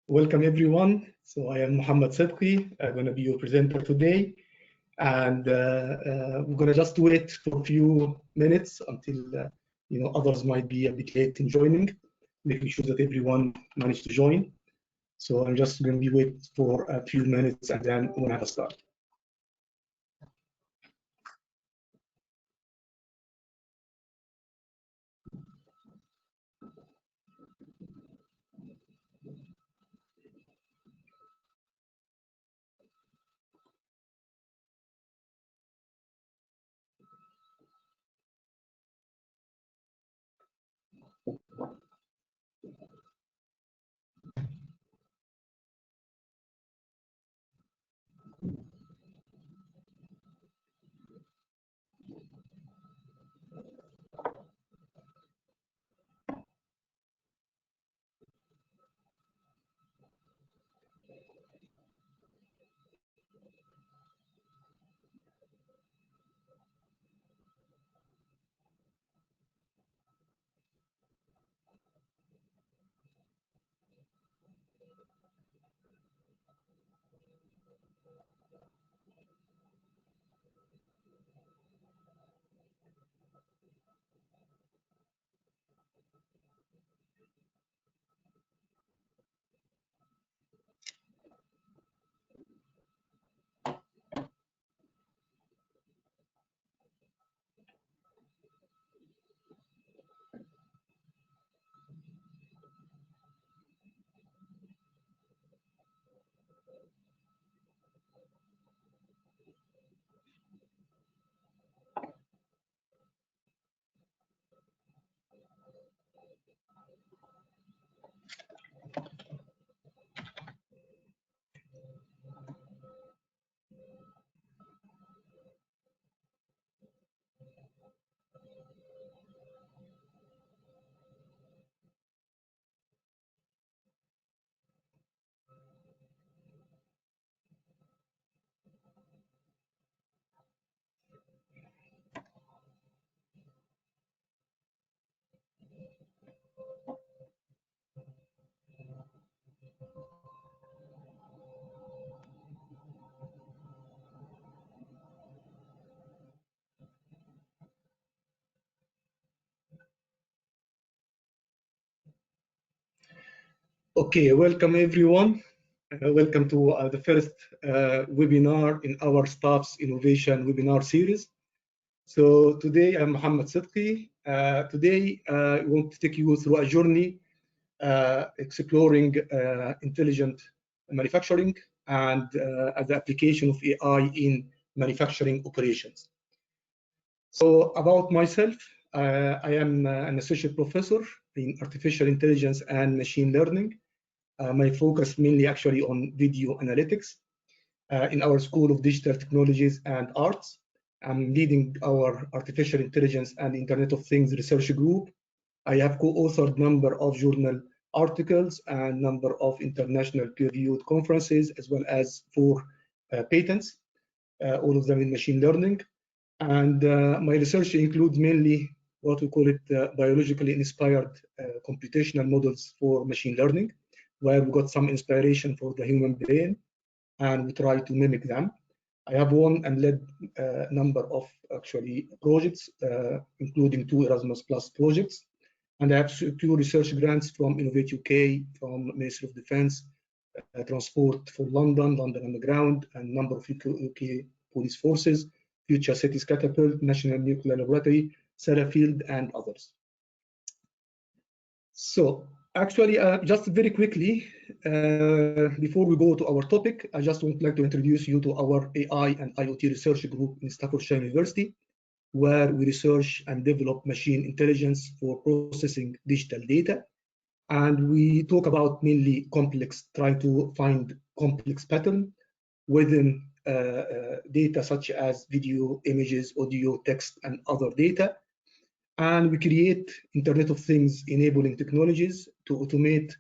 Welcome everyone. So I am Muhammad Sidqi. I'm going to be your presenter today, and we're going to just wait for a few minutes until others might be a bit late in joining, making sure that everyone managed to join. So I'm just going to be wait for a few minutes, and then we're going to start. Okay, welcome everyone. Welcome to the first webinar in our Staff's Innovation webinar series. So today I'm Muhammad Sidqi. Today I want to take you through a journey exploring intelligent manufacturing and the application of AI in manufacturing operations. So about myself, I am an associate professor in artificial intelligence and machine learning. My focus mainly actually on video analytics in our School of Digital Technologies and Arts. I'm leading our Artificial Intelligence and Internet of Things research group. I have co-authored number of journal articles and number of international peer-reviewed conferences, as well as 4 patents, all of them in machine learning. And my research includes mainly what we call it biologically inspired computational models for machine learning, where we got some inspiration for the human brain, and we try to mimic them. I have won and led a number of actually projects, including 2 Erasmus Plus projects, and I have 2 research grants from Innovate UK, from Ministry of Defence, Transport for London, London Underground, and a number of UK police forces, Future Cities Catapult, National Nuclear Laboratory, Sellafield, and others. So actually, just very quickly, before we go to our topic, I just would like to introduce you to our AI and IoT research group in Staffordshire University, where we research and develop machine intelligence for processing digital data. And we talk about mainly trying to find complex pattern within data such as video, images, audio, text, and other data. And we create Internet of Things enabling technologies to automate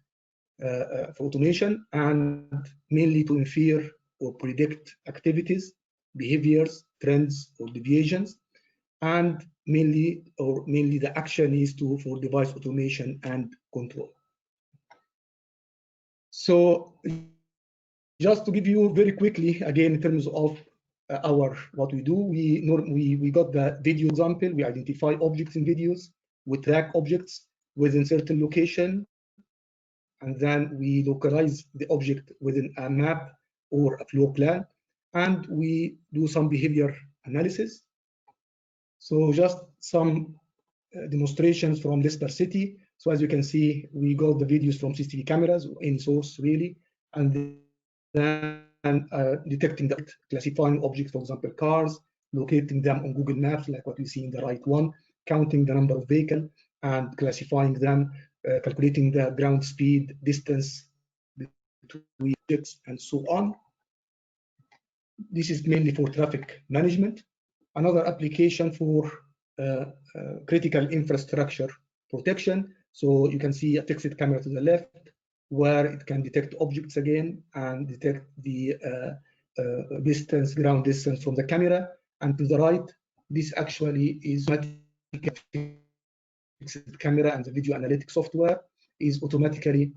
for automation, and mainly to infer or predict activities, behaviors, trends, or deviations, and mainly the action is for device automation and control. So just to give you very quickly, again, in terms of what we do, we got the video example. We identify objects in videos. We track objects within certain location, and then we localize the object within a map or a floor plan, and we do some behavior analysis. So just some demonstrations from Leicester City. So as you can see, we got the videos from CCTV cameras, any source really, and then detecting the classifying objects, for example, cars, locating them on Google Maps, like what you see in the right one, counting the number of vehicles and classifying them, calculating the ground speed, distance between objects, and so on. This is mainly for traffic management. Another application for critical infrastructure protection. So you can see a fixed camera to the left, where it can detect objects again and detect the distance, ground distance from the camera. And to the right, this actually is fixed camera, and the video analytics software is automatically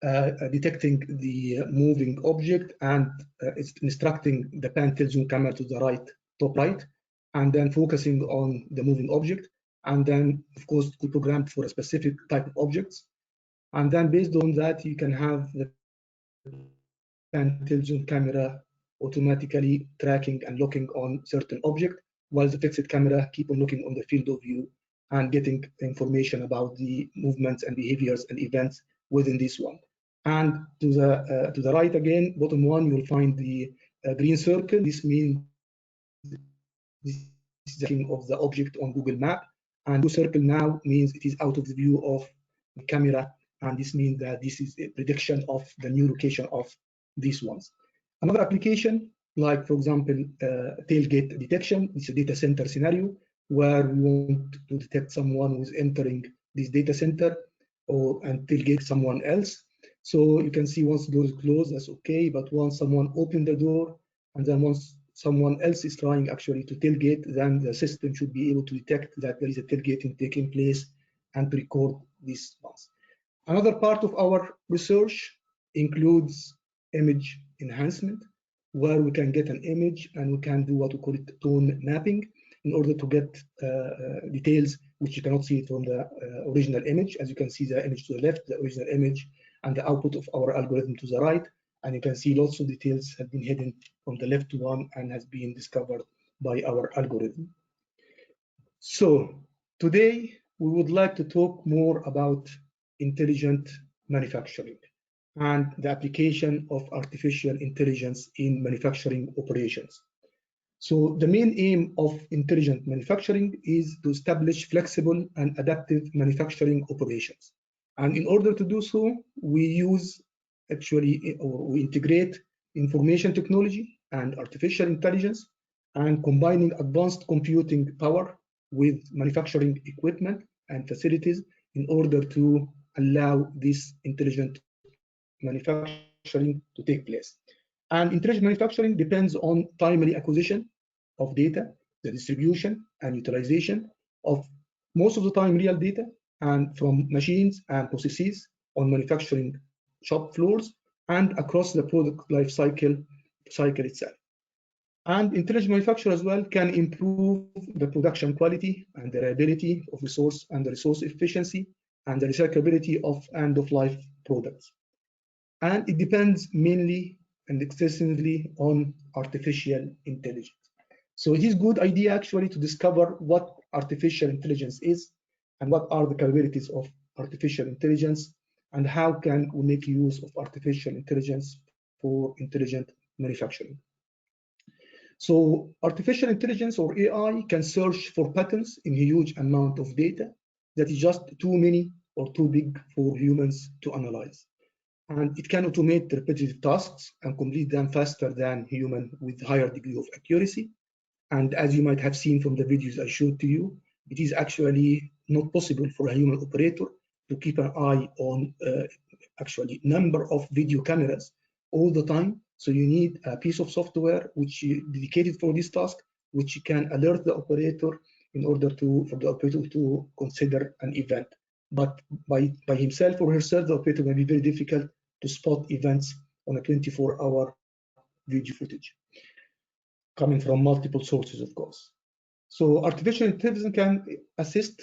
detecting the moving object, and it's instructing the pan tilt zoom camera to the right, top right, and then focusing on the moving object. And then, of course, we programmed for a specific type of objects. And then based on that, you can have the pan tilt zoom camera automatically tracking and looking on certain object, while the fixed camera keep on looking on the field of view and getting information about the movements and behaviors and events within this one. And to the right again, bottom one, you'll find the green circle. This means this is the tracking of the object on Google Map. And blue circle now means it is out of the view of the camera. And this means that this is a prediction of the new location of these ones. Another application, like for example, tailgate detection. It's a data center scenario where we want to detect someone who's entering this data center and tailgate someone else. So you can see once the door is closed, that's okay. But once someone opened the door, and then once someone else is trying actually to tailgate, then the system should be able to detect that there is a tailgating taking place and to record these ones. Another part of our research includes image enhancement, where we can get an image and we can do what we call it tone mapping in order to get details which you cannot see from the original image. As you can see the image to the left, the original image, and the output of our algorithm to the right. And you can see lots of details have been hidden from the left one and has been discovered by our algorithm. So today we would like to talk more about intelligent manufacturing and the application of artificial intelligence in manufacturing operations. So the main aim of intelligent manufacturing is to establish flexible and adaptive manufacturing operations. And in order to do so, we integrate information technology and artificial intelligence, and combining advanced computing power with manufacturing equipment and facilities in order to allow this intelligent manufacturing to take place. And intelligent manufacturing depends on timely acquisition of data, the distribution and utilization of most of the time real data, and from machines and processes on manufacturing shop floors and across the product life cycle itself. And intelligent manufacture as well can improve the production quality and the reliability of resource and the resource efficiency and the recyclability of end-of-life products. And it depends mainly and extensively on artificial intelligence. So it is a good idea actually to discover what artificial intelligence is and what are the capabilities of artificial intelligence and how can we make use of artificial intelligence for intelligent manufacturing. So artificial intelligence or AI can search for patterns in a huge amount of data that is just too many or too big for humans to analyze. And it can automate repetitive tasks and complete them faster than human with higher degree of accuracy. And as you might have seen from the videos I showed to you, it is actually not possible for a human operator to keep an eye on actually number of video cameras all the time. So you need a piece of software which is dedicated for this task, which can alert the operator in order for the operator to consider an event. But by himself or herself, the operator may be very difficult to spot events on a 24-hour video footage coming from multiple sources, of course. So artificial intelligence can assist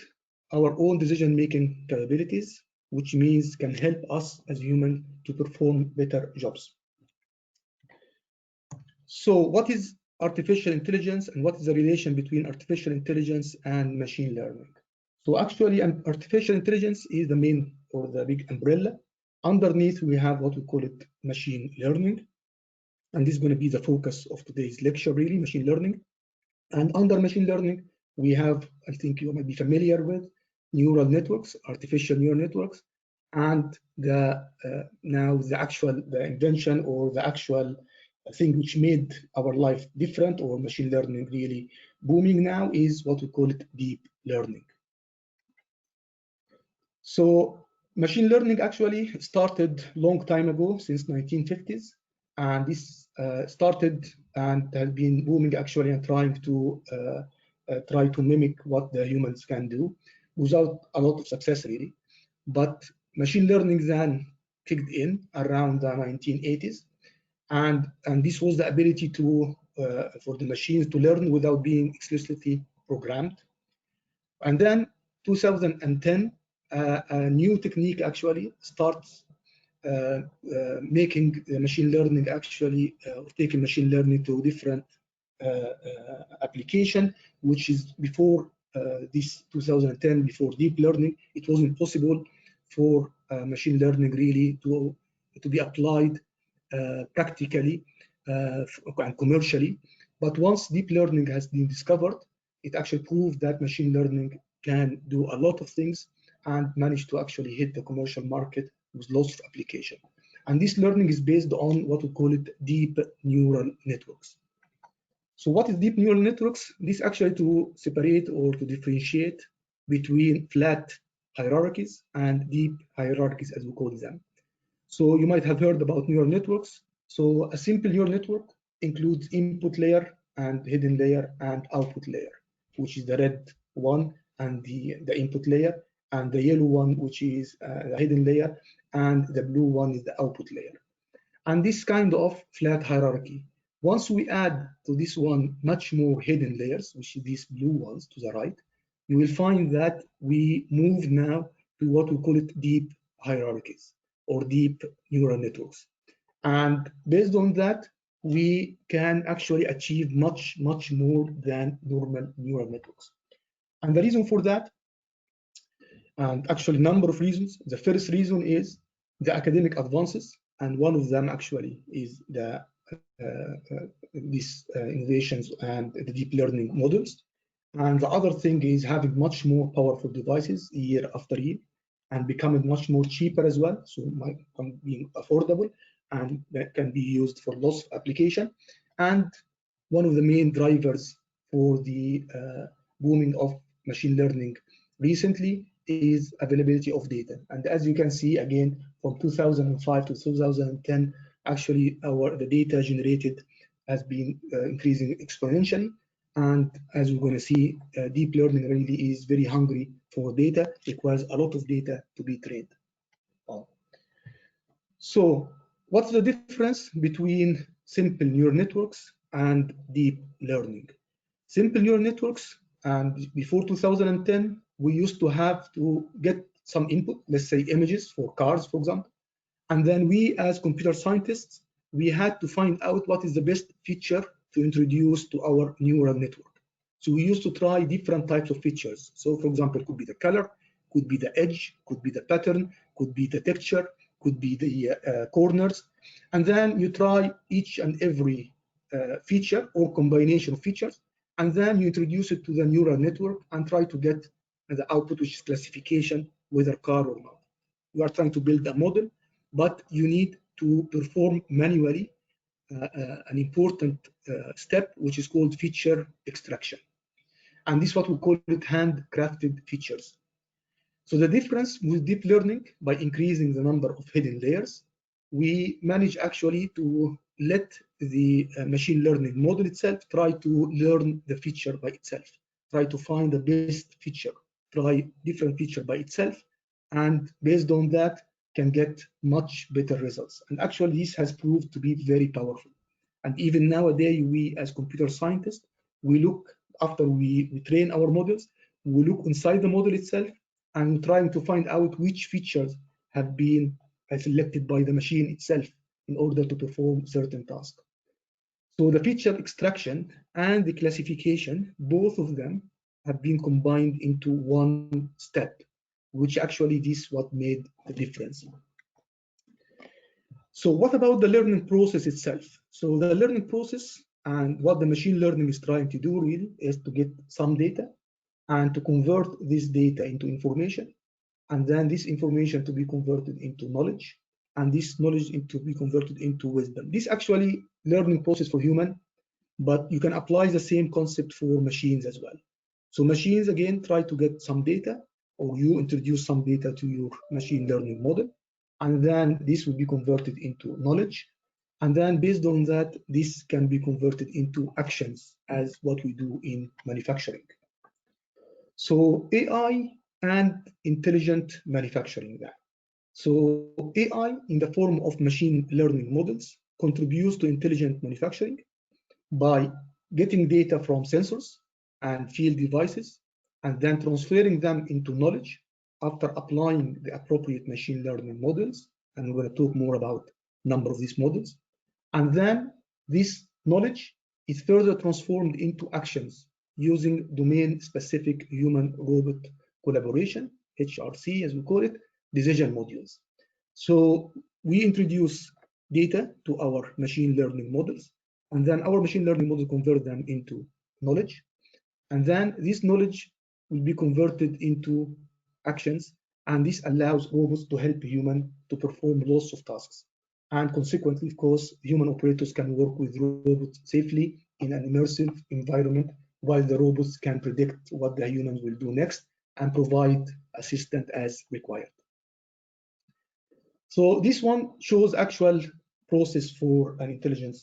our own decision-making capabilities, which means can help us as humans to perform better jobs. So what is artificial intelligence and what is the relation between artificial intelligence and machine learning? So actually, artificial intelligence is the main or the big umbrella. Underneath, we have what we call it machine learning. And this is going to be the focus of today's lecture, really, machine learning. And under machine learning, we have, I think you might be familiar with, neural networks, artificial neural networks, and now the invention or the actual thing which made our life different or machine learning really booming now is what we call it deep learning. So machine learning actually started long time ago, since 1950s, and this started and has been booming actually and trying to mimic what the humans can do without a lot of success really. But machine learning then kicked in around the 1980s, and this was the ability to for the machines to learn without being explicitly programmed. And then 2010, a new technique actually starts making machine learning actually taking machine learning to different application, which is before this 2010, before deep learning, it wasn't possible for machine learning really to be applied practically and commercially. But once deep learning has been discovered, it actually proved that machine learning can do a lot of things and managed to actually hit the commercial market with lots of application. And this learning is based on what we call it deep neural networks. So what is deep neural networks? This actually to separate or to differentiate between flat hierarchies and deep hierarchies, as we call them. So you might have heard about neural networks. So a simple neural network includes input layer and hidden layer and output layer, which is the red one and the input layer, and the yellow one, which is the hidden layer, and the blue one is the output layer. And this kind of flat hierarchy, once we add to this one much more hidden layers, which is these blue ones to the right, you will find that we move now to what we call it deep hierarchies or deep neural networks. And based on that, we can actually achieve much more than normal neural networks. And the reason for that, and actually number of reasons. The first reason is the academic advances, and one of them actually is the these innovations and the deep learning models. And the other thing is having much more powerful devices year after year and becoming much more cheaper as well. So being affordable and that can be used for lots of application. And one of the main drivers for the booming of machine learning recently is availability of data. And as you can see, again, from 2005 to 2010, actually the data generated has been increasing exponentially. And as we're going to see, deep learning really is very hungry for data, requires a lot of data to be trained on. So what's the difference between simple neural networks and deep learning? Simple neural networks, and before 2010, we used to have to get some input, let's say images for cars, for example. And then we, as computer scientists, we had to find out what is the best feature to introduce to our neural network. So we used to try different types of features. So for example, it could be the color, could be the edge, could be the pattern, could be the texture, could be the corners. And then you try each and every feature or combination of features, and then you introduce it to the neural network and try to get the output, which is classification, whether car or not. You are trying to build a model, but you need to perform manually an important step, which is called feature extraction. And this is what we call it handcrafted features. So the difference with deep learning, by increasing the number of hidden layers, we manage actually to let the machine learning model itself try to learn the feature by itself, try to find the best feature, try different feature by itself, and based on that, can get much better results. And actually, this has proved to be very powerful. And even nowadays, we as computer scientists, we look after we train our models, we look inside the model itself and trying to find out which features have been selected by the machine itself in order to perform certain tasks. So the feature extraction and the classification, both of them have been combined into one step, which actually this is what made the difference. So what about the learning process itself? So the learning process and what the machine learning is trying to do really is to get some data and to convert this data into information, and then this information to be converted into knowledge, and this knowledge to be converted into wisdom. This actually learning process for human, but you can apply the same concept for machines as well. So machines, again, try to get some data, or you introduce some data to your machine learning model, and then this will be converted into knowledge. And then based on that, this can be converted into actions as what we do in manufacturing. So AI and intelligent manufacturing. So AI in the form of machine learning models contributes to intelligent manufacturing by getting data from sensors and field devices and then transferring them into knowledge after applying the appropriate machine learning models. And we're going to talk more about number of these models. And then this knowledge is further transformed into actions using domain-specific human-robot collaboration, HRC as we call it, decision modules. So we introduce data to our machine learning models, and then our machine learning models convert them into knowledge. And then this knowledge will be converted into actions, and this allows robots to help human to perform lots of tasks. And consequently, of course, human operators can work with robots safely in an immersive environment, while the robots can predict what the humans will do next and provide assistance as required. So this one shows actual process for an intelligent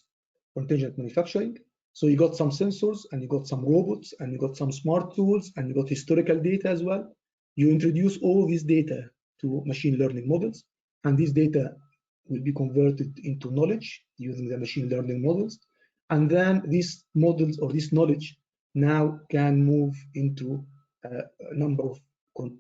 manufacturing. So you got some sensors and you got some robots and you got some smart tools and you got historical data as well. You introduce all this data to machine learning models, and this data will be converted into knowledge using the machine learning models. And then these models or this knowledge now can move into a number of,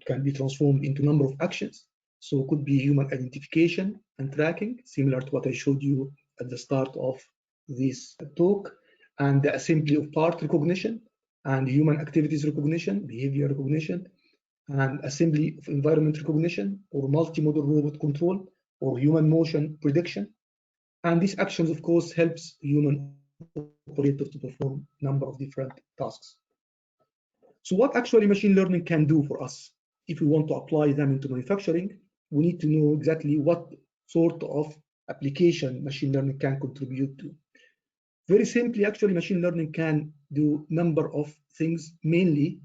can be transformed into number of actions. So it could be human identification and tracking, similar to what I showed you at the start of this talk, and the assembly of part recognition, and human activities recognition, behavior recognition, and assembly of environment recognition, or multimodal robot control, or human motion prediction. And these actions, of course, helps human operators to perform a number of different tasks. So what actually machine learning can do for us? If we want to apply them into manufacturing, we need to know exactly what sort of application machine learning can contribute to. Very simply, actually, machine learning can do a number of things, mainly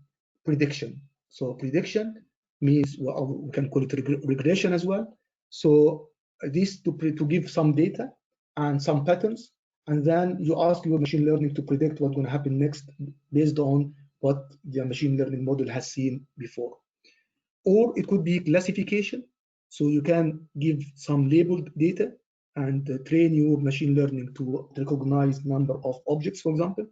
prediction. So prediction means, well, we can call it regression as well. So this to give some data and some patterns, and then you ask your machine learning to predict what's going to happen next based on what the machine learning model has seen before. Or it could be classification. So you can give some labeled data and train your machine learning to recognize number of objects, for example.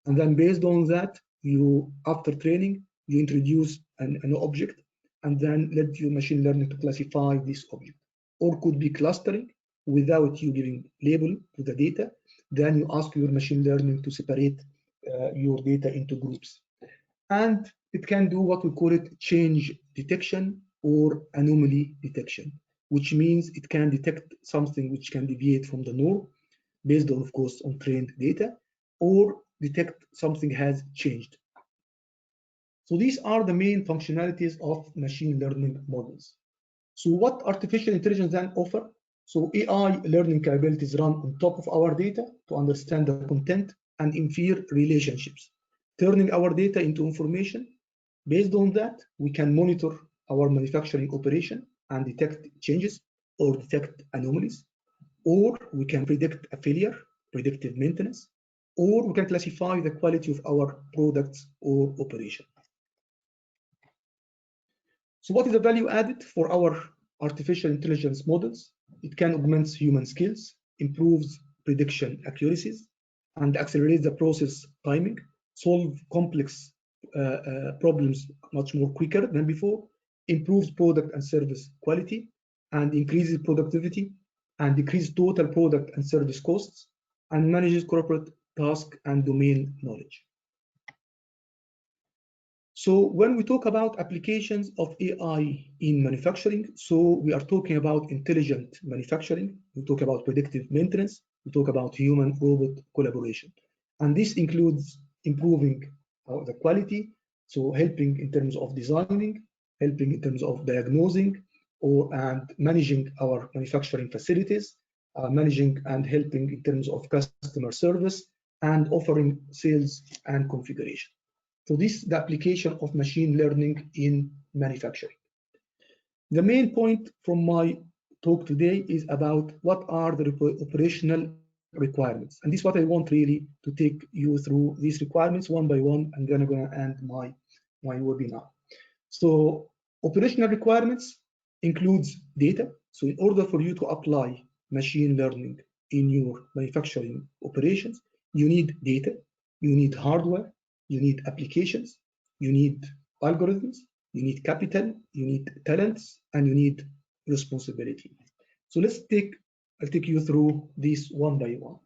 And then based on that, you, after training, you introduce an object and then let your machine learning to classify this object. Or could be clustering without you giving label to the data. Then you ask your machine learning to separate your data into groups. And it can do what we call it change detection or anomaly detection, which means it can detect something which can deviate from the norm based on, of course, on trained data, or detect something has changed. So these are the main functionalities of machine learning models. So what artificial intelligence then offer? So AI learning capabilities run on top of our data to understand the content and infer relationships, turning our data into information. Based on that, we can monitor our manufacturing operation and detect changes or detect anomalies, or we can predict a failure, predictive maintenance, or we can classify the quality of our products or operation. So what is the value added for our artificial intelligence models. It can augment human skills, improves prediction accuracies, and accelerates the process timing, solve complex problems much more quicker than before, improves product and service quality, and increases productivity, and decreases total product and service costs, and manages corporate task and domain knowledge. So when we talk about applications of AI in manufacturing, so we are talking about intelligent manufacturing, we talk about predictive maintenance, we talk about human-robot collaboration. And this includes improving the quality, so helping in terms of designing, helping in terms of diagnosing, and managing our manufacturing facilities, managing and helping in terms of customer service, and offering sales and configuration. So this is the application of machine learning in manufacturing. The main point from my talk today is about what are the operational requirements. And this is what I want really to take you through these requirements one by one, and then I'm going to end my webinar. So operational requirements includes data. So in order for you to apply machine learning in your manufacturing operations, you need data, you need hardware, you need applications, you need algorithms, you need capital, you need talents, and you need responsibility. So I'll take you through this one by one.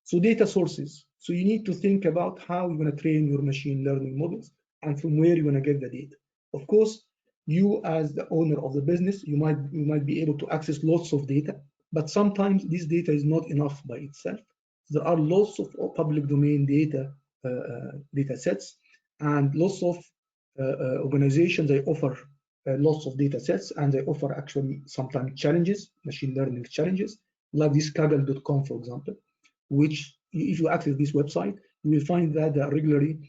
So data sources. So you need to think about how you're going to train your machine learning models and from where you're going to get the data. Of course, you as the owner of the business, you might be able to access lots of data, but sometimes this data is not enough by itself. There are lots of public domain data sets, and lots of organizations, they offer lots of data sets, and they offer actually sometimes challenges, machine learning challenges, like this Kaggle.com, for example, which if you access this website, you will find that they are regularly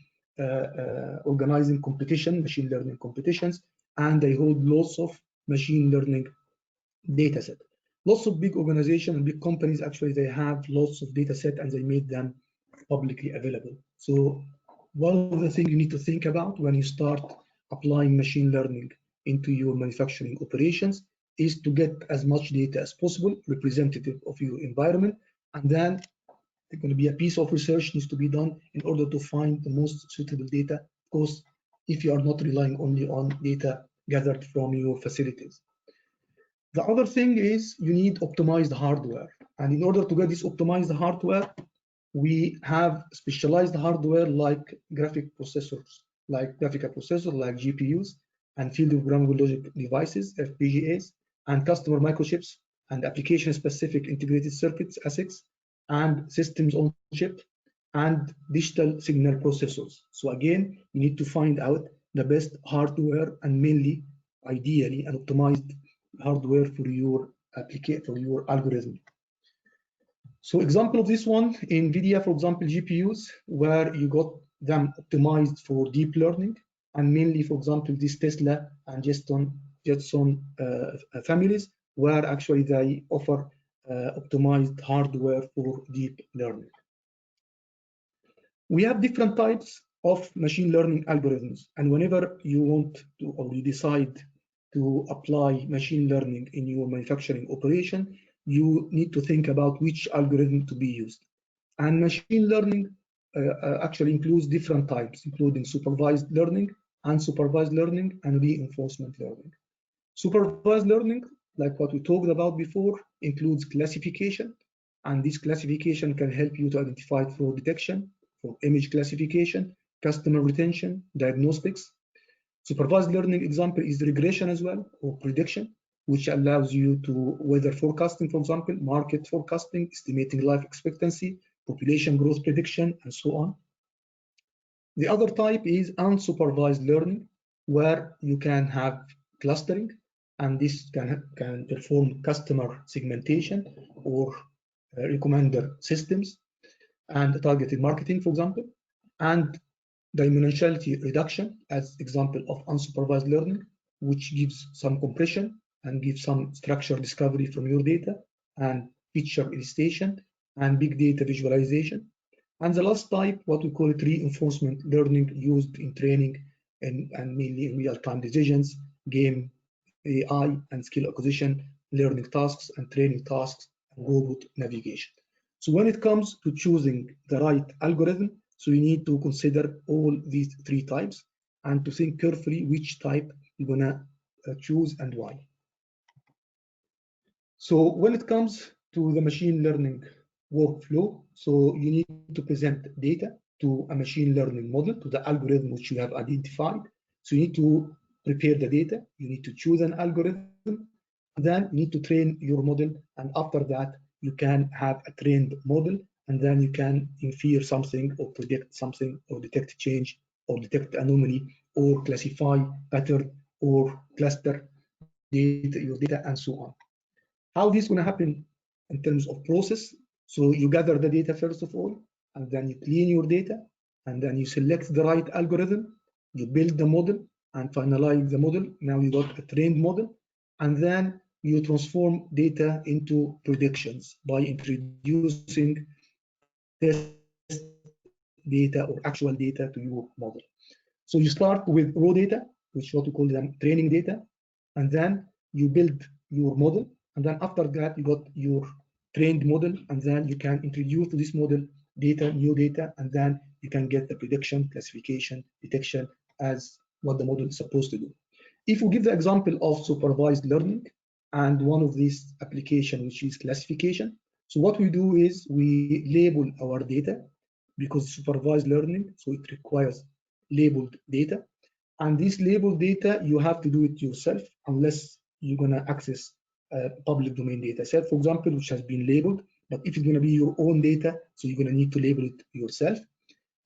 organizing competition, machine learning competitions, and they hold lots of machine learning data set. Lots of big organizations and big companies, actually, they have lots of data set and they made them publicly available. So one of the things you need to think about when you start applying machine learning into your manufacturing operations is to get as much data as possible, representative of your environment, and then there's going to be a piece of research needs to be done in order to find the most suitable data, of course, if you are not relying only on data gathered from your facilities. The other thing is you need optimized hardware. And in order to get this optimized hardware, we have specialized hardware like graphical processors, like GPUs, and field programmable logic devices, FPGAs, and customer microchips, and application-specific integrated circuits, ASICs, and systems on chip, and digital signal processors. So again, you need to find out the best hardware, and mainly, ideally, an optimized hardware for your algorithm. So example of this one, NVIDIA, for example, GPUs, where you got them optimized for deep learning, and mainly, for example, this Tesla and Jetson families, where actually they offer optimized hardware for deep learning. We have different types of machine learning algorithms, and whenever you want to, or you decide to apply machine learning in your manufacturing operation, you need to think about which algorithm to be used. And machine learning actually includes different types, including supervised learning, unsupervised learning, and reinforcement learning. Supervised learning, like what we talked about before, includes classification, and this classification can help you to identify fraud detection, for image classification, customer retention, diagnostics. Supervised learning example is regression as well, or prediction, which allows you to weather forecasting, for example, market forecasting, estimating life expectancy, population growth prediction, and so on. The other type is unsupervised learning, where you can have clustering, and this can perform customer segmentation or recommender systems and targeted marketing, for example, and dimensionality reduction as example of unsupervised learning, which gives some compression and gives some structure discovery from your data and feature elicitation and big data visualization. And the last type, what we call it reinforcement learning, used in training and mainly in real-time decisions, game AI and skill acquisition, learning tasks and training tasks, and robot navigation. So when it comes to choosing the right algorithm, so you need to consider all these three types and to think carefully which type you're gonna choose and why. So when it comes to the machine learning workflow, so you need to present data to a machine learning model, to the algorithm which you have identified. So you need to prepare the data, you need to choose an algorithm, then you need to train your model, and after that you can have a trained model, and then you can infer something or predict something or detect change or detect anomaly or classify pattern or cluster data, your data, and so on. How this going to happen in terms of process? So you gather the data first of all, and then you clean your data, and then you select the right algorithm, you build the model and finalize the model. Now you got a trained model, and then you transform data into predictions by introducing test data or actual data to your model. So you start with raw data, which what we call them training data, and then you build your model, and then after that you got your trained model, and then you can introduce to this model data, new data, and then you can get the prediction, classification, detection as what the model is supposed to do. If we give the example of supervised learning and one of these application, which is classification, so what we do is we label our data because supervised learning, so it requires labeled data. And this labeled data, you have to do it yourself unless you're going to access public domain data set, for example, which has been labeled. But if it's going to be your own data, so you're going to need to label it yourself.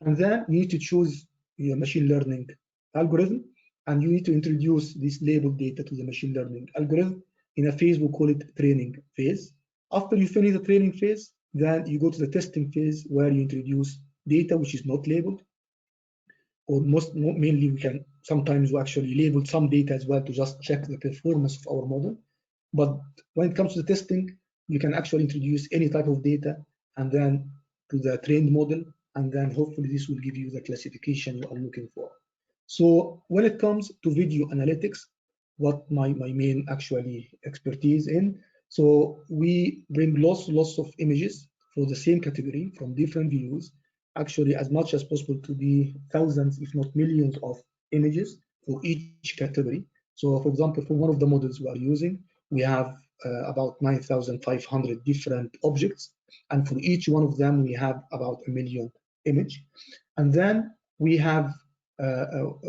And then you need to choose your machine learning algorithm, and you need to introduce this labeled data to the machine learning algorithm in a phase we call it training phase. After you finish the training phase, then you go to the testing phase where you introduce data which is not labeled, or mainly we can sometimes we actually label some data as well to just check the performance of our model. But when it comes to the testing, you can actually introduce any type of data and then to the trained model, and then hopefully this will give you the classification you are looking for. So when it comes to video analytics, what my main actually expertise in, so we bring lots of images for the same category from different views, actually as much as possible to be thousands, if not millions of images for each category. So for example, for one of the models we are using, we have about 9,500 different objects, and for each one of them we have about 1 million image. And then we have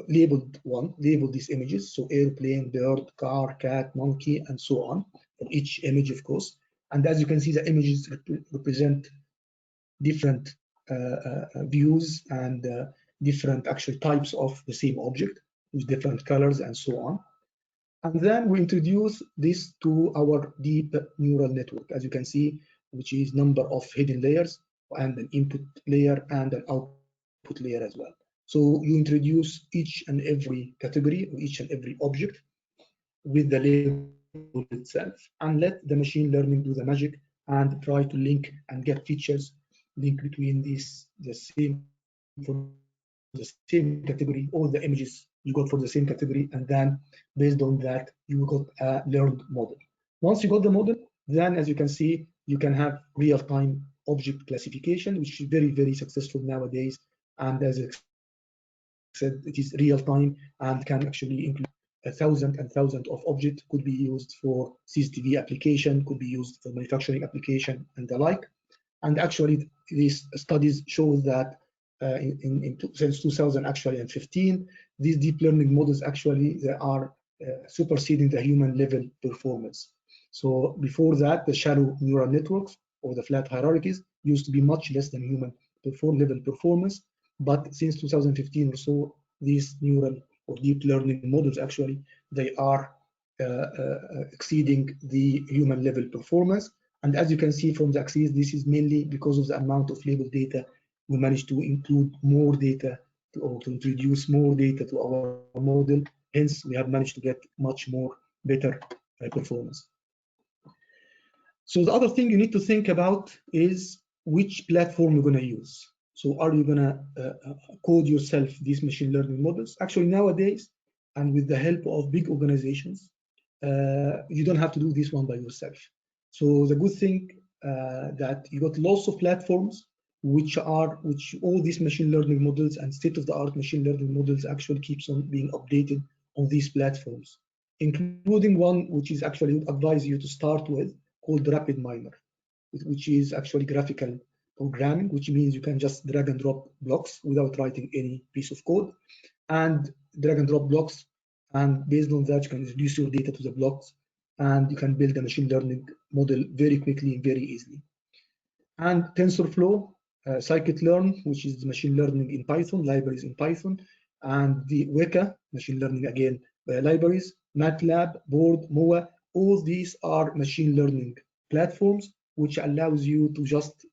labeled these images, so airplane, bird, car, cat, monkey, and so on, for each image, of course. And as you can see, the images represent different views and different actual types of the same object with different colors and so on. And then we introduce this to our deep neural network, as you can see, which is number of hidden layers and an input layer and an output layer as well. So you introduce each and every category or each and every object with the label itself, and let the machine learning do the magic and try to link and get features, link between the same category, all the images you got for the same category, and then based on that you got a learned model. Once you got the model, then as you can see, you can have real-time object classification, which is very successful nowadays. And as I said, it is real-time and can actually include thousands and thousands of objects, could be used for CCTV application, could be used for manufacturing application and the like. And actually, these studies show that since 2000 actually and 15, these deep learning models actually they are superseding the human level performance. So before that, the shallow neural networks or the flat hierarchies used to be much less than human level performance. But since 2015 or so, these neural or deep learning models actually they are exceeding the human level performance. And as you can see from the axis, this is mainly because of the amount of labeled data. We managed to include more data or to introduce more data to our model. Hence, we have managed to get much more better performance. So the other thing you need to think about is which platform you're going to use. So are you going to code yourself these machine learning models? Actually, nowadays, and with the help of big organizations, you don't have to do this one by yourself. So the good thing that you got lots of platforms which all these machine learning models and state-of-the-art machine learning models actually keeps on being updated on these platforms, including one which is actually would advise you to start with, called RapidMiner, which is actually graphical programming, which means you can just drag and drop blocks without writing any piece of code, and drag and drop blocks, and based on that you can introduce your data to the blocks, and you can build a machine learning model very quickly and very easily. And TensorFlow, scikit-learn, which is machine learning in Python, libraries in Python, and the Weka, machine learning again, libraries, MATLAB, Board, MOA, all these are machine learning platforms which allows you to just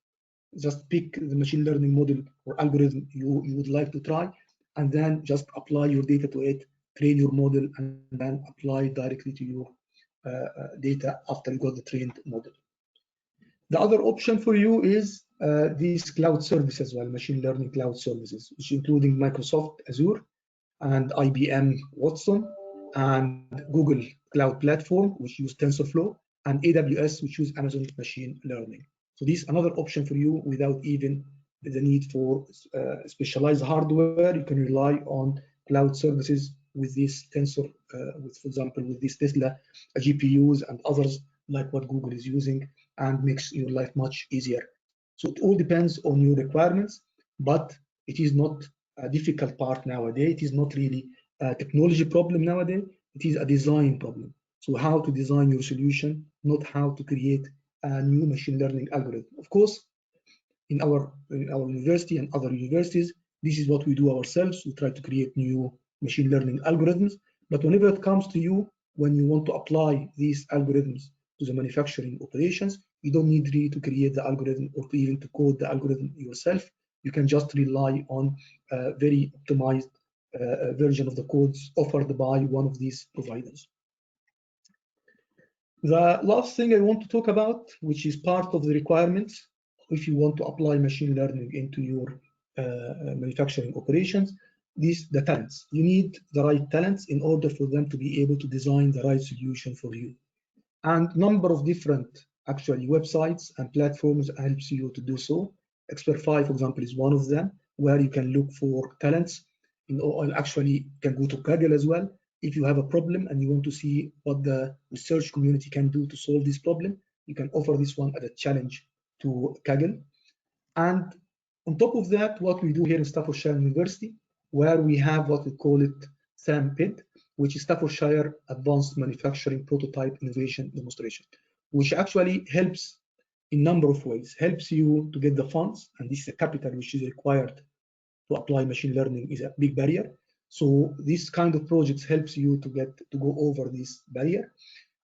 pick the machine learning model or algorithm you would like to try, and then just apply your data to it, train your model, and then apply it directly to your data after you got the trained model. The other option for you is these cloud services as well, machine learning cloud services, which including Microsoft Azure and IBM Watson and Google Cloud Platform, which use TensorFlow, and AWS, which use Amazon Machine Learning. So this is another option for you without even the need for specialized hardware. You can rely on cloud services with this Tensor, for example, with these Tesla GPUs and others like what Google is using, and makes your life much easier. So it all depends on your requirements, but it is not a difficult part nowadays. It is not really a technology problem nowadays. It is a design problem. So how to design your solution, not how to create a new machine learning algorithm. Of course, in our university and other universities, this is what we do ourselves. We try to create new machine learning algorithms. But whenever it comes to you, when you want to apply these algorithms to the manufacturing operations, you don't need really to create the algorithm or to even to code the algorithm yourself. You can just rely on a very optimized version of the codes offered by one of these providers. The last thing I want to talk about, which is part of the requirements if you want to apply machine learning into your manufacturing operations, the talents. You need the right talents in order for them to be able to design the right solution for you. And number of different actually websites and platforms helps you to do so. Expertfy, for example, is one of them, where you can look for talents. Actually, you can go to Kaggle as well. If you have a problem and you want to see what the research community can do to solve this problem, you can offer this one as a challenge to Kaggle. And on top of that, what we do here in Staffordshire University, where we have what we call it SAMPID, which is Staffordshire Advanced Manufacturing Prototype Innovation Demonstration, which actually helps in a number of ways. Helps you to get the funds, and this is a capital which is required to apply machine learning is a big barrier. So this kind of projects helps you to go over this barrier,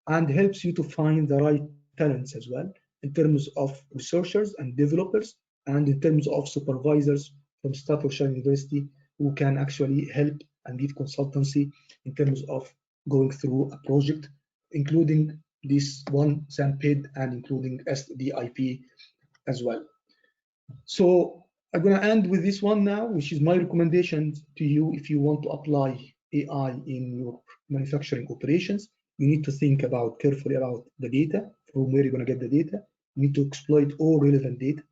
and helps you to find the right talents as well in terms of researchers and developers, and in terms of supervisors from Staffordshire University who can actually help and give consultancy in terms of going through a project, including this one SAMPID and including SDIP as well. So I'm going to end with this one now, which is my recommendation to you if you want to apply AI in your manufacturing operations. You need to think carefully about the data, from where you're going to get the data. You need to exploit all relevant data,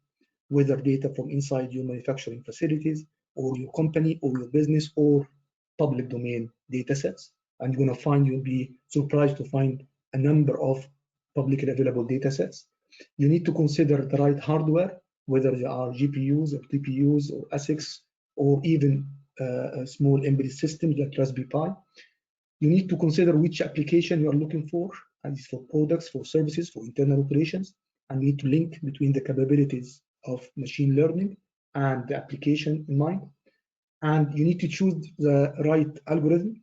whether data from inside your manufacturing facilities or your company or your business or public domain data sets. And you'll be surprised to find a number of publicly available data sets. You need to consider the right hardware, whether they are GPUs or TPUs or ASICs or even small embedded systems like Raspberry Pi. You need to consider which application you are looking for, and it's for products, for services, for internal operations, and you need to link between the capabilities of machine learning and the application in mind. And you need to choose the right algorithm,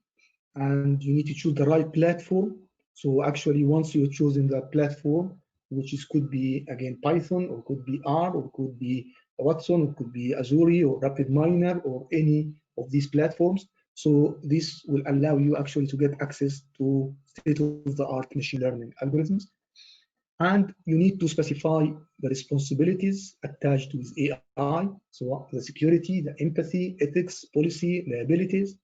and you need to choose the right platform. So actually, once you've chosen the platform, which could be again Python, or could be R, or could be Watson, or could be Azure or RapidMiner or any of these platforms. So this will allow you actually to get access to state-of-the-art machine learning algorithms. And you need to specify the responsibilities attached with AI, so the security, the empathy, ethics, policy, liabilities.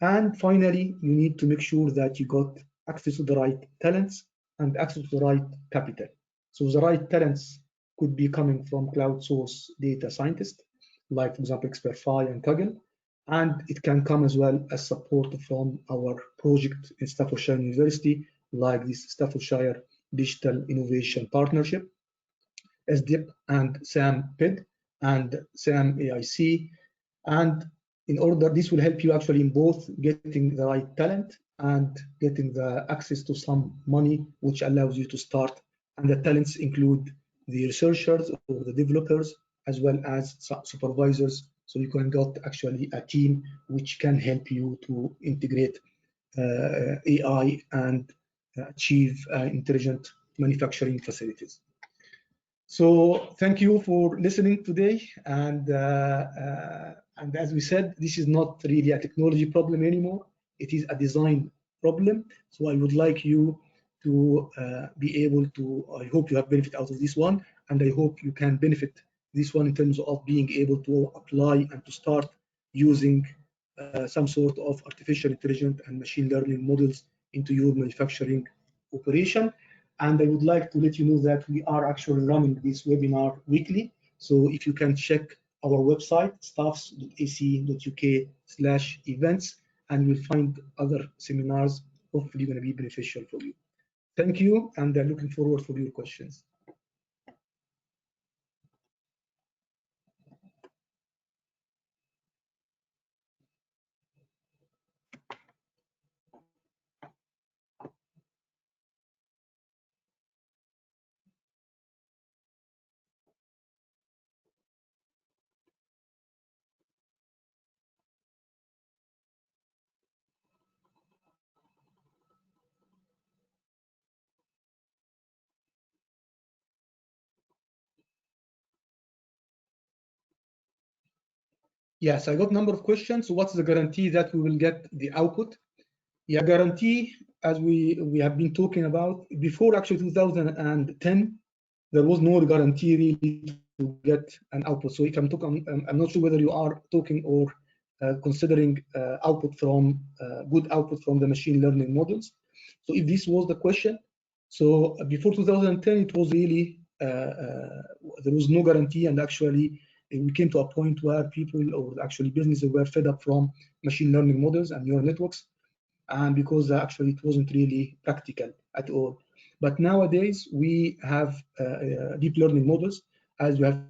And finally, you need to make sure that you got access to the right talents, and access to the right capital. So the right talents could be coming from cloud source data scientists, like, for example, Xperify and Kaggle. And it can come as well as support from our project in Staffordshire University, like this Staffordshire Digital Innovation Partnership, SDIP, and SAM-PID, and SAM-AIC. And in order, this will help you actually in both getting the right talent and getting the access to some money, which allows you to start. And the talents include the researchers or the developers, as well as supervisors. So you can get actually a team which can help you to integrate AI and achieve intelligent manufacturing facilities. So thank you for listening today. And as we said, this is not really a technology problem anymore. It is a design problem. So I would like you to be able to, I hope you have benefit out of this one. And I hope you can benefit this one in terms of being able to apply and to start using some sort of artificial intelligence and machine learning models into your manufacturing operation. And I would like to let you know that we are actually running this webinar weekly. So if you can check our website, staffs.ac.uk/events, and you'll find other seminars hopefully going to be beneficial for you. Thank you, and I'm looking forward for your questions. Yes, I got a number of questions. So what's the guarantee that we will get the output? Yeah, guarantee, as we have been talking about, before actually 2010, there was no guarantee really to get an output. So if I'm talking, I'm not sure whether you are talking or considering output from good output from the machine learning models. So if this was the question, so before 2010, it was really there was no guarantee, and actually we came to a point where people or actually businesses were fed up from machine learning models and neural networks, and because actually it wasn't really practical at all. But nowadays we have deep learning models, as we have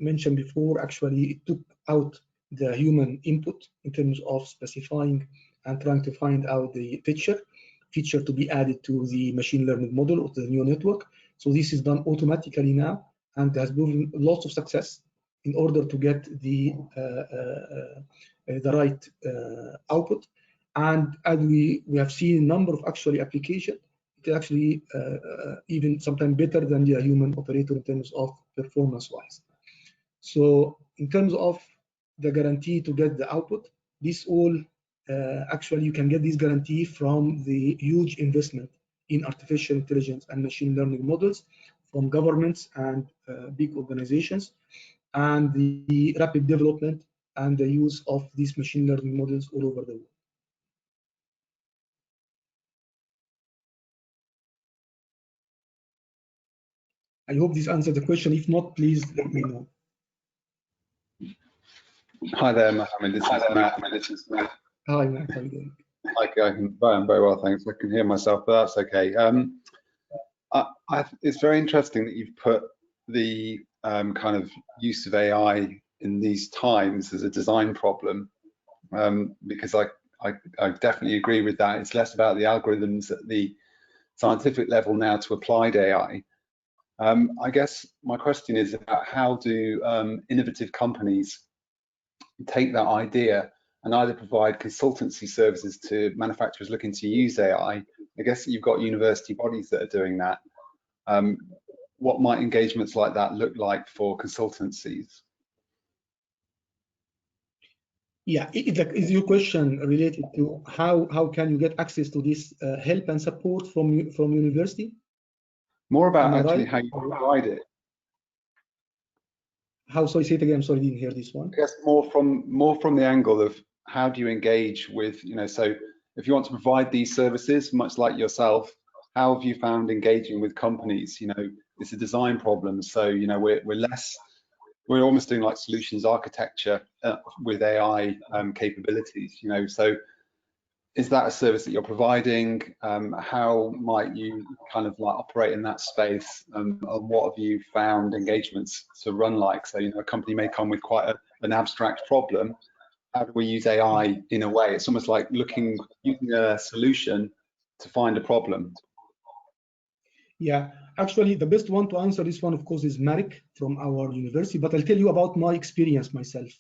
mentioned before. Actually, it took out the human input in terms of specifying and trying to find out the feature to be added to the machine learning model or the neural network. So this is done automatically now, and has proven lots of success in order to get the right output. And as we have seen a number of actually applications, it actually even sometimes better than the human operator in terms of performance-wise. So in terms of the guarantee to get the output, this all actually you can get this guarantee from the huge investment in artificial intelligence and machine learning models from governments and big organizations, and the rapid development and the use of these machine learning models all over the world. I hope this answered the question. If not, please let me know. Hi there, Mohammed. This is Matt. Hi, Matt. How are you doing? I'm very well, thanks. I can hear myself, but that's okay. It's very interesting that you've put the kind of use of AI in these times as a design problem, because I definitely agree with that. It's less about the algorithms at the scientific level now to applied AI. I guess my question is about how do innovative companies take that idea and either provide consultancy services to manufacturers looking to use AI. I guess you've got university bodies that are doing that. What might engagements like that look like for consultancies? Yeah, is your question related to how can you get access to this help and support from university? More about actually how you provide it. How, sorry, say it again. I'm sorry, I didn't hear this one. I guess more from the angle of how do you engage with, so if you want to provide these services, much like yourself, how have you found engaging with companies? You know, it's a design problem, so you know we're almost doing like solutions architecture with AI capabilities. You know, so is that a service that you're providing? How might you kind of like operate in that space? And what have you found engagements to run like? So, you know, a company may come with quite an abstract problem. How do we use AI in a way? It's almost like using a solution to find a problem. Yeah, actually, the best one to answer this one, of course, is Marek from our university, but I'll tell you about my experience myself.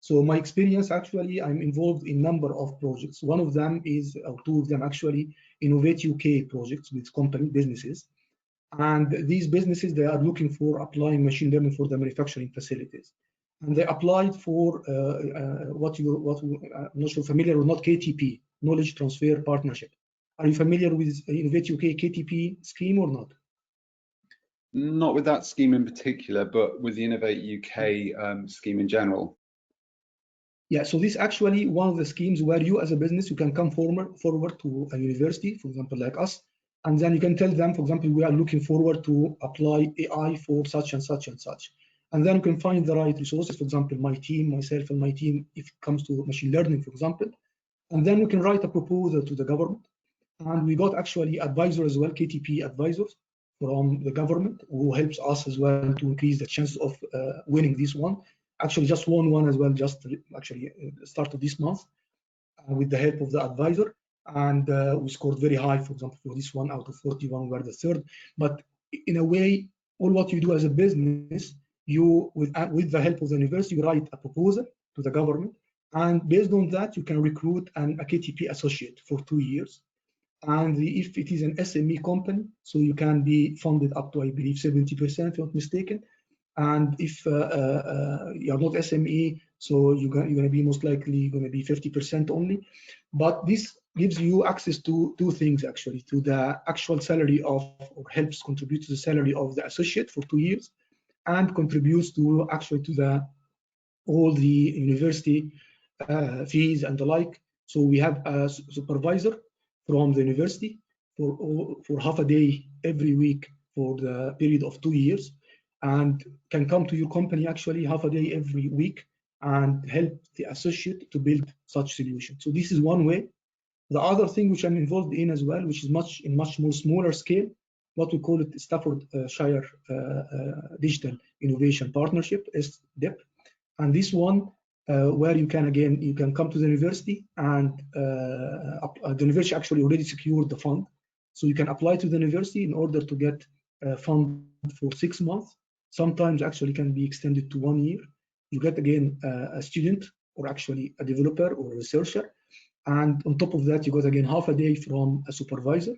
So my experience, actually, I'm involved in a number of projects. One of them is, or two of them actually, Innovate UK projects with company businesses. And these businesses, they are looking for applying machine learning for the manufacturing facilities. And they applied for I'm not sure familiar or not, KTP, Knowledge Transfer Partnership. Are you familiar with Innovate UK KTP scheme or not? Not with that scheme in particular, but with the Innovate UK scheme in general. Yeah, so this actually one of the schemes where you as a business, you can come forward to a university, for example, like us, and then you can tell them, for example, we are looking forward to apply AI for such and such and such. And then you can find the right resources, for example, myself and my team, if it comes to machine learning, for example. And then we can write a proposal to the government. And we got actually advisors as well, KTP advisors from the government, who helps us as well to increase the chances of winning this one. Actually, just won one as well, just actually started this month with the help of the advisor. And we scored very high, for example, for this one out of 41, we were the third. But in a way, all what you do as a business, you, with the help of the university, you write a proposal to the government. And based on that, you can recruit a KTP associate for 2 years. And if it is an SME company, so you can be funded up to, I believe, 70%, if I'm not mistaken. And if you're not SME, so you're going to be most likely going to be 50% only. But this gives you access to two things, actually, to the actual salary of, or helps contribute to the salary of the associate for 2 years, and contributes to actually to all the university fees and the like. So we have a supervisor from the university for half a day every week for the period of 2 years, and can come to your company actually half a day every week and help the associate to build such solution. So this is one way. The other thing which I'm involved in as well, which is much more smaller scale, what we call it Staffordshire Digital Innovation Partnership, SDIP. And this one, where you can come to the university, and the university actually already secured the fund. So you can apply to the university in order to get fund for 6 months. Sometimes actually can be extended to 1 year. You get again a student, or actually a developer or a researcher. And on top of that, you got again half a day from a supervisor.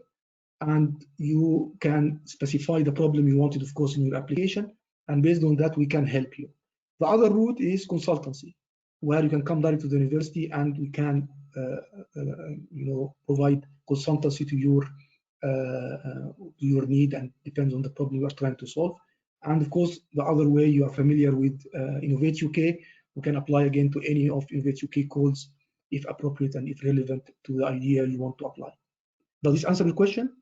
And you can specify the problem you wanted, of course, in your application. And based on that, we can help you. The other route is consultancy, where you can come direct to the university, and we can provide consultancy to your need, and depends on the problem you are trying to solve. And of course, the other way, you are familiar with Innovate UK, we can apply again to any of Innovate UK codes if appropriate and if relevant to the idea you want to apply. Does this answer the question?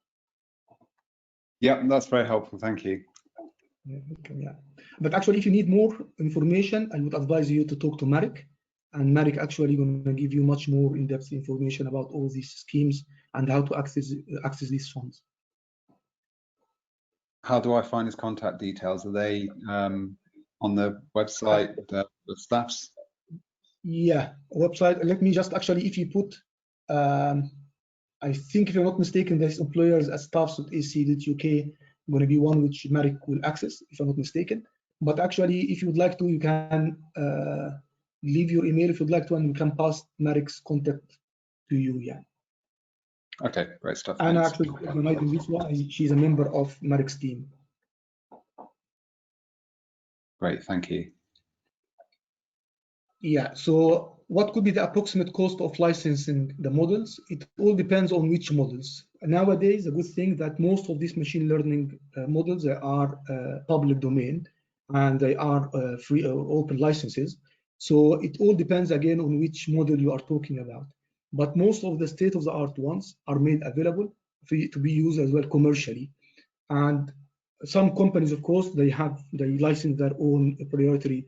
Yeah, that's very helpful. Thank you. Yeah. But actually, if you need more information, I would advise you to talk to Marek. And Marek actually going to give you much more in-depth information about all these schemes and how to access these funds. How do I find his contact details? Are they on the website, the staff's? Yeah, website. Let me just actually, if you put, I think if I'm not mistaken, there's employers at staffs.ac.uk, going to be one which Marek will access, if I'm not mistaken. But actually, if you would like to, you can leave your email if you'd like to, and we can pass Marek's contact to you. Yeah. Okay, great stuff. And actually, this one, she's a member of Marek's team. Great, thank you. Yeah, so what could be the approximate cost of licensing the models? It all depends on which models. Nowadays, a good thing that most of these machine learning models are public domain, and they are free or open licenses. So it all depends again on which model you are talking about. but most of the state-of-the-art ones are made available to be used as well commercially. And some companies, of course, they license their own proprietary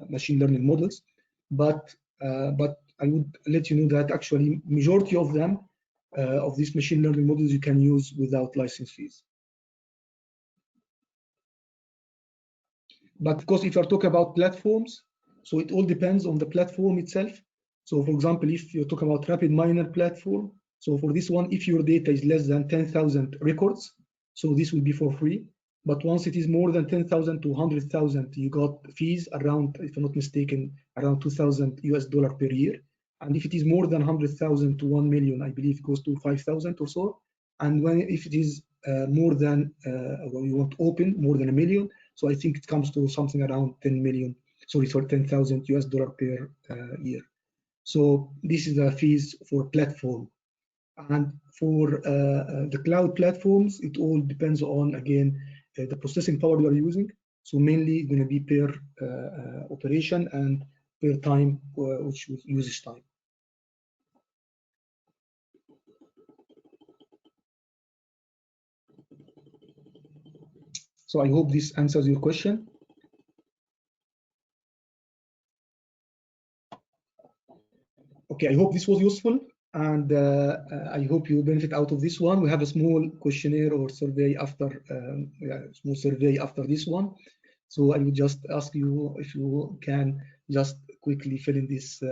machine learning models, but I would let you know that actually majority of them, of these machine learning models, you can use without license fees. But of course, if you're talking about platforms, so it all depends on the platform itself. So for example, if you talk about RapidMiner platform, so for this one, if your data is less than 10,000 records, so this will be for free. But once it is more than 10,000 to 100,000, you got fees around, if I'm not mistaken, around $2,000 per year. And if it is more than 100,000 to 1 million, I believe it goes to 5,000 or so. And if it is more than, when you want open, more than $1 million, so I think it comes to something around 10 million, sorry, for $10,000 per year. So this is the fees for platform. And for the cloud platforms, it all depends on, again, the processing power you are using. So mainly going to be per operation and per time, which was usage time. So I hope this answers your question. Okay, I hope this was useful, and I hope you benefit out of this one. We have a small questionnaire or survey after this one. So I would just ask you if you can just quickly fill in this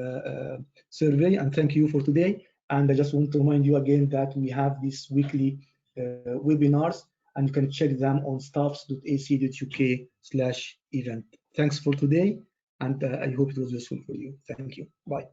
survey, and thank you for today. And I just want to remind you again that we have these weekly webinars, and you can check them on staffs.ac.uk/event. Thanks for today, and I hope it was useful for you. Thank you. Bye.